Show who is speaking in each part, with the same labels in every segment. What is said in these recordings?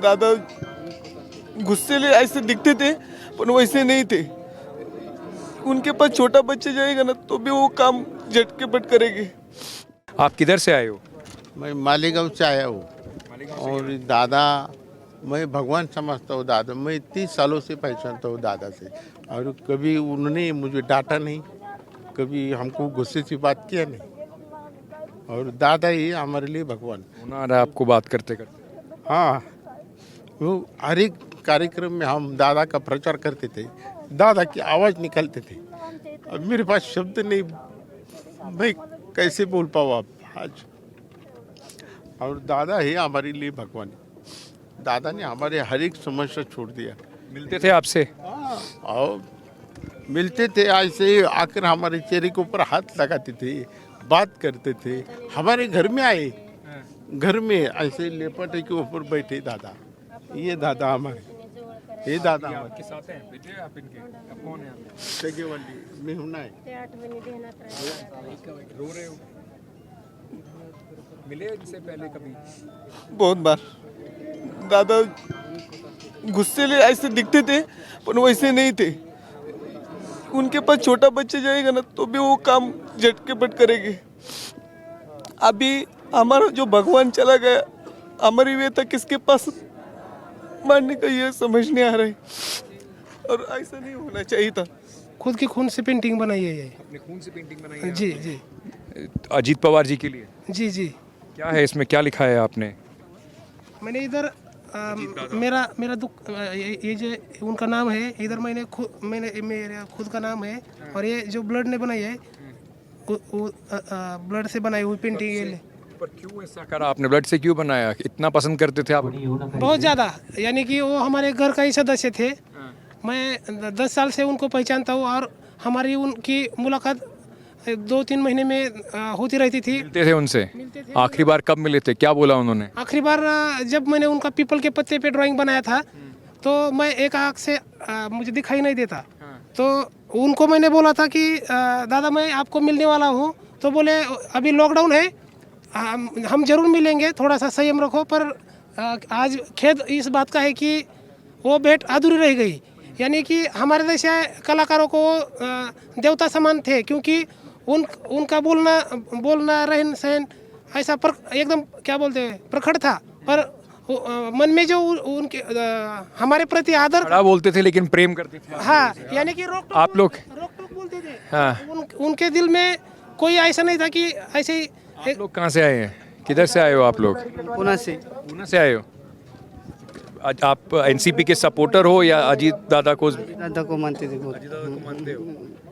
Speaker 1: दादा गुस्सेले ऐसे दिखते थे पर वैसे नहीं थे। उनके पास छोटा बच्चा जाएगा ना तो भी वो काम झटके पट करेंगे।
Speaker 2: आप किधर से आए हो?
Speaker 3: मैं मालेगांव से आया हूँ और दादा मैं भगवान समझता हूँ। दादा मैं 30 सालों से पहचानता हूँ दादा से, और कभी उन्होंने मुझे डांटा नहीं, कभी हमको गुस्से से बात किया नहीं। और दादा ही हमारे लिए भगवान।
Speaker 2: होना आ रहा है आपको बात करते करते।
Speaker 3: हाँ, वो हर एक कार्यक्रम में हम दादा का प्रचार करते थे, दादा की आवाज़ निकलते थे। अब मेरे पास शब्द नहीं, मैं कैसे बोल पाऊँ आप आज। और दादा ही हमारे लिए भगवान है। दादा ने हमारे हर एक समस्या छोड़ दिया।
Speaker 2: मिलते थे आपसे?
Speaker 3: और मिलते थे, ऐसे आकर हमारे चेहरे के ऊपर हाथ लगाते थे, बात करते थे। हमारे घर में आए, घर में ऐसे लेपटे के ऊपर बैठे दादा। ये दादा हमारे, ये दादा हमारे।
Speaker 2: आपके साथ हैं बेटे आप इनके? अब कौन है आप?
Speaker 3: सगे वाली मेहुना है।
Speaker 2: रो रहे हो? मिले इनसे पहले कभी?
Speaker 1: बहुत बार दादा गुस्सेले ऐसे दिखते थे पर वैसे नहीं थे। उनके पास छोटा बच्चा जाएगा ना तो भी वो काम झटके पट करेंगे। अभी हमारा जो भगवान चला गया, हमारी वे तक किसके पास मानने का ये समझ नहीं आ रहा है, और ऐसा नहीं होना चाहिए था।
Speaker 4: खुद की खून से पेंटिंग बनाई है ये।
Speaker 2: अपने खून से पेंटिंग बनाई है
Speaker 4: जी
Speaker 2: आपने?
Speaker 4: जी
Speaker 2: अजीत पवार जी के लिए।
Speaker 4: जी जी।
Speaker 2: क्या है इसमें, क्या लिखा है आपने?
Speaker 4: मैंने इधर मेरा मेरा दुख ये जो उनका नाम है, इधर मैंने मेरा खुद का नाम है, और ये जो ब्लड ने बनाई है ब्लड से बनाई हुई पेंटिंग ये।
Speaker 2: पर क्यों ऐसा करा आपने? ब्लड से क्यों बनाया? इतना पसंद करते थे आप?
Speaker 4: बहुत ज़्यादा, यानी कि वो हमारे घर का ही सदस्य थे। मैं 10 साल से उनको पहचानता हूँ, और हमारी उनकी मुलाकात 2-3 महीने में होती रहती थी।
Speaker 2: मिलते थे उनसे? आखिरी बार कब मिले थे, क्या बोला उन्होंने?
Speaker 4: आखिरी बार जब मैंने उनका पीपल के पत्ते पे ड्राइंग बनाया था, तो मैं एक आँख से मुझे दिखाई नहीं देता, तो उनको मैंने बोला था कि दादा मैं आपको मिलने वाला हूँ। तो बोले अभी लॉकडाउन है, हम जरूर मिलेंगे, थोड़ा सा संयम रखो। पर आज खेद इस बात का है कि वो भेंट अधूरी रह गई। यानी कि हमारे जैसे कलाकारों को देवता समान थे, क्योंकि उनका बोलना रहन सहन ऐसा एकदम क्या बोलते हैं प्रखर था। पर मन में जो उनके हमारे प्रति आदर
Speaker 2: बड़ा बोलते थे लेकिन प्रेम करते थे।
Speaker 4: हाँ, यानी कि रोक
Speaker 2: आप लोग
Speaker 4: टोक बोलते थे।
Speaker 2: हाँ।
Speaker 4: उनके दिल में कोई ऐसा नहीं था कि ऐसे ही।
Speaker 2: आप लोग कहाँ से आए हैं, किधर से आए हो आप लोग?
Speaker 5: पुणे से।
Speaker 2: पुणे से आए हो? आज आप एनसीपी के सपोर्टर हो या अजीत दादा को?
Speaker 5: दादा को मानते थे बहुत।
Speaker 2: अजीत दादा को मानते हो?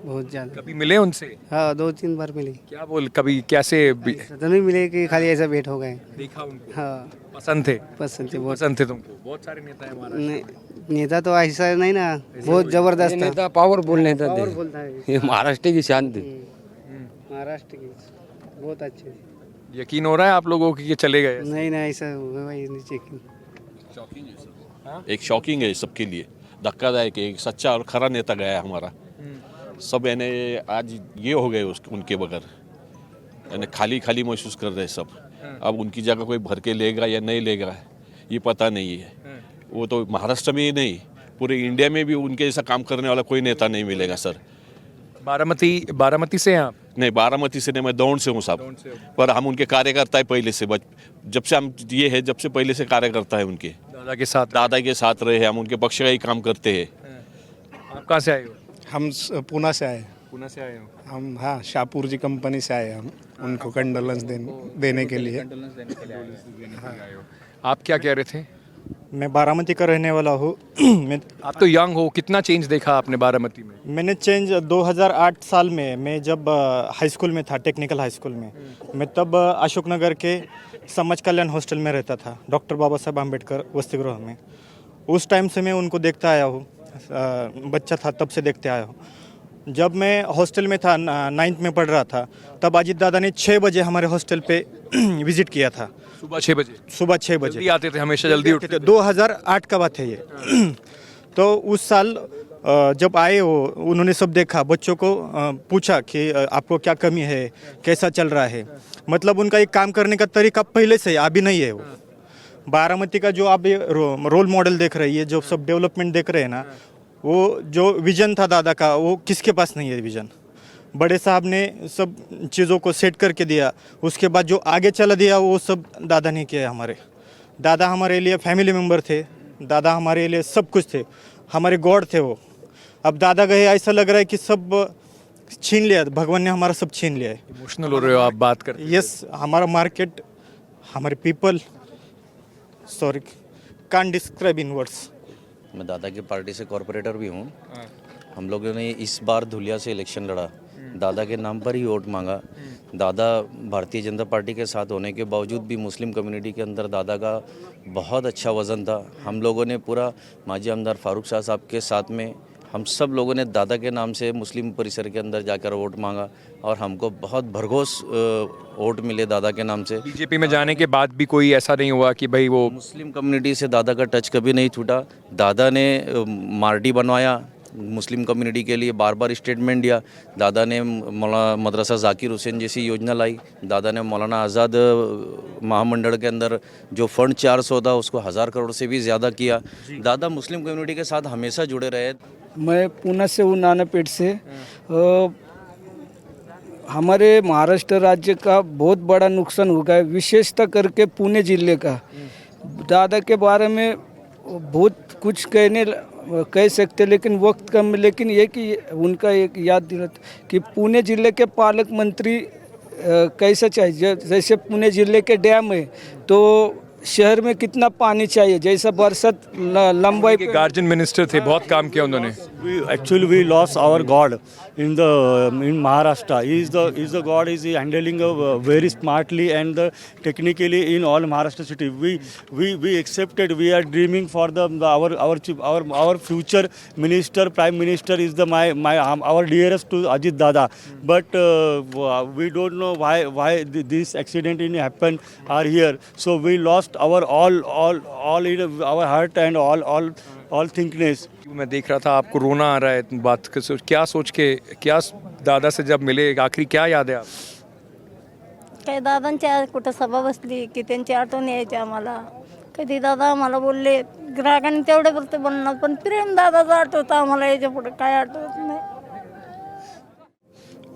Speaker 5: बहुत ज़्यादा।
Speaker 2: कभी मिले उनसे?
Speaker 5: हाँ, 2-3 बार मिले।
Speaker 2: क्या बोल, कभी कैसे
Speaker 5: तो नहीं मिले कि खाली ऐसा भेंट हो गए।
Speaker 2: देखा उनको?
Speaker 5: हाँ,
Speaker 2: पसंद थे?
Speaker 5: पसंद थे बहुत।
Speaker 2: पसंद थे तुमको? बहुत सारे नेता हैं हमारा।
Speaker 5: नेता तो ऐसा नहीं ना, बहुत जबरदस्त था।
Speaker 6: नेता पावरफुल नेता
Speaker 5: और
Speaker 6: थे,
Speaker 5: बोलता है
Speaker 6: ये महाराष्ट्र की शान थी।
Speaker 5: महाराष्ट्र की बहुत अच्छे थे।
Speaker 2: यकीन हो रहा है आप लोगों को कि ये चले गए?
Speaker 5: नहीं ऐसा हुआ भाई नीचे की।
Speaker 7: एक शॉकिंग है सबके लिए, धक्कादायक है। एक सच्चा और खरा नेता गया है हमारा। सब यानी आज ये हो गए उनके बगैर, यानी खाली खाली महसूस कर रहे हैं सब। अब उनकी जगह कोई भर के लेगा या नहीं लेगा ये पता नहीं है। वो तो महाराष्ट्र में ही नहीं, पूरे इंडिया में भी उनके जैसा काम करने वाला कोई नेता नहीं मिलेगा सर।
Speaker 2: बारामती से हैं आप?
Speaker 7: नहीं, बारामती से नहीं, मैं दौड़ से हूँ साहब। पर हम उनके कार्यकर्ता है पहले से, जब से हम ये है, जब से पहले से कार्यकर्ता है उनके।
Speaker 2: दादा के साथ?
Speaker 7: दादा के साथ रहे हैं हम, उनके पक्ष का ही काम करते हैं।
Speaker 2: आप कहाँ से आए हो?
Speaker 8: हम पुणे से आए।
Speaker 2: पुणे से आए हो?
Speaker 8: हम हाँ, शाहपुर जी कंपनी से आए हम उनको कंडोलेंस देने के लिए।
Speaker 2: आप क्या कह रहे थे?
Speaker 8: मैं बारामती का रहने वाला हूँ।
Speaker 2: आप तो यंग हो, कितना चेंज देखा आपने बारामती में?
Speaker 8: मैंने चेंज 2008 साल में, मैं जब हाई स्कूल में था, टेक्निकल हाई स्कूल में, मैं तब अशोकनगर के समाज कल्याण हॉस्टल में रहता था, डॉक्टर बाबा साहब आम्बेडकर वसतिगृह में। उस टाइम से मैं उनको देखता आया हूँ, बच्चा था तब से देखते आया हूँ। जब मैं हॉस्टल में था, 9th में पढ़ रहा था, तब अजीत दादा ने 6 बजे हमारे हॉस्टल पे विजिट किया था।
Speaker 2: सुबह 6 बजे?
Speaker 8: सुबह 6 बजे
Speaker 2: जल्दी आते थे, हमेशा जल्दी उठते थे।
Speaker 8: 2008 का बात है ये। तो उस साल जब आए वो, उन्होंने सब देखा, बच्चों को पूछा कि आपको क्या कमी है, कैसा चल रहा है। मतलब उनका एक काम करने का तरीका पहले से, अभी नहीं है वो। बारामती का जो आप ये रोल मॉडल देख रहे हैं, ये जो सब डेवलपमेंट देख रहे हैं ना, वो जो विजन था दादा का, वो किसके पास नहीं है विजन। बड़े साहब ने सब चीज़ों को सेट करके दिया, उसके बाद जो आगे चला दिया वो सब दादा ने किया हमारे। दादा हमारे लिए फैमिली मेम्बर थे, दादा हमारे लिए सब कुछ थे, हमारे गॉड थे वो। अब दादा गए, ऐसा लग रहा है कि सब छीन लिया, भगवान ने हमारा सब छीन लिया है।
Speaker 2: इमोशनल हो रहे हो आप बात करते।
Speaker 8: यस, हमारा मार्केट, हमारे people, sorry, can't describe in words.
Speaker 9: मैं दादा की पार्टी से कॉरपोरेटर भी हूँ। हम लोगों ने इस बार धुलिया से इलेक्शन लड़ा, दादा के नाम पर ही वोट मांगा। दादा भारतीय जनता पार्टी के साथ होने के बावजूद भी मुस्लिम कम्युनिटी के अंदर दादा का बहुत अच्छा वज़न था। हम लोगों ने पूरा माजी आमदार फारूक शाह साहब के साथ में हम सब लोगों ने दादा के नाम से मुस्लिम परिसर के अंदर जाकर वोट मांगा और हमको बहुत भरघोस वोट मिले दादा के नाम से।
Speaker 2: बीजेपी में जाने के बाद भी कोई ऐसा नहीं हुआ कि भाई वो
Speaker 9: मुस्लिम कम्युनिटी से दादा का टच कभी नहीं छूटा। दादा ने मार्डी बनवाया मुस्लिम कम्युनिटी के लिए, बार बार स्टेटमेंट दिया। दादा ने मौलाना मदरसा जाकिर हुसैन जैसी योजना लाई। दादा ने मौलाना आज़ाद महामंडल के अंदर जो फंड 400 था उसको 1000 करोड़ से भी ज़्यादा किया। दादा मुस्लिम कम्युनिटी के साथ हमेशा जुड़े रहे।
Speaker 5: मैं पुणे से हूँ, नानापेट से। हमारे महाराष्ट्र राज्य का बहुत बड़ा नुकसान हो गया है, विशेषतः करके पुणे जिले का। दादा के बारे में बहुत कुछ कह सकते, लेकिन वक्त कम। लेकिन ये कि उनका एक याद दिलाता कि पुणे जिले के पालक मंत्री कैसा चाहिए। जैसे पुणे जिले के डैम है तो शहर में कितना पानी चाहिए, जैसा बरसात लंबाई पे।
Speaker 2: गार्जियन मिनिस्टर थे, बहुत काम किया उन्होंने।
Speaker 10: We lost our God in Maharashtra. He is the God. Is handling very smartly and technically in all Maharashtra city. We accepted. We are dreaming for our future minister, prime minister is our dearest to Ajit Dada. But we don't know why this accident happened are here. So we lost our all in our heart and all thinkness.
Speaker 2: मैं देख रहा था आपको रोना आ रहा है बात क्या सोच के, क्या दादा से जब मिले आखिरी क्या याद है आप?
Speaker 11: काही दादांच्या कुठं सभा बसली की त्यांची आठवण यायची आम्हाला. कधी दादा आम्हाला बोलले, ग्राहकांनी तेवढे बोलते बोलणार, पण प्रेम दादाचा आठवतं आम्हाला, याच्या पुढे काय आठवत नाही.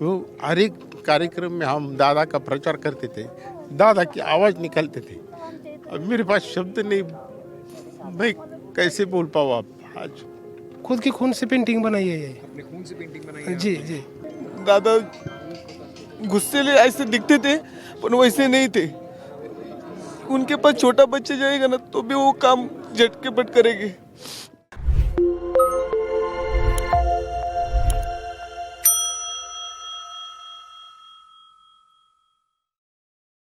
Speaker 3: वो हर एक कार्यक्रम में हम दादा का प्रचार करते थे, दादा की आवाज़ निकलते थे। अब मेरे पास शब्द नहीं, मैं कैसे बोल पाऊँ आप। आज
Speaker 4: खुद की खून से पेंटिंग बनाई है ये।
Speaker 2: अपने खून से पेंटिंग बनाई
Speaker 4: जी जी।
Speaker 1: दादा गुस्सेले ऐसे दिखते थे पर वैसे नहीं थे। उनके पास छोटा बच्चा जाएगा ना तो भी वो काम झटके पट करेंगे।